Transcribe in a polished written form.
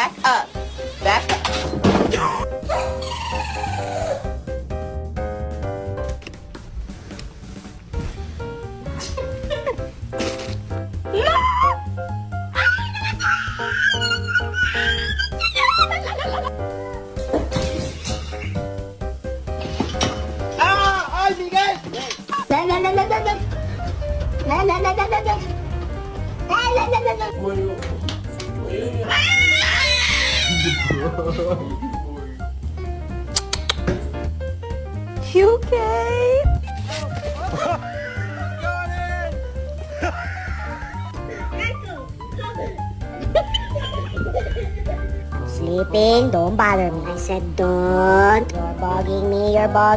Back up. Back up. ¡Ah! ¡Ay, Miguel! You okay? Sleeping, don't bother me. I said don't. You're bugging me, you're bugging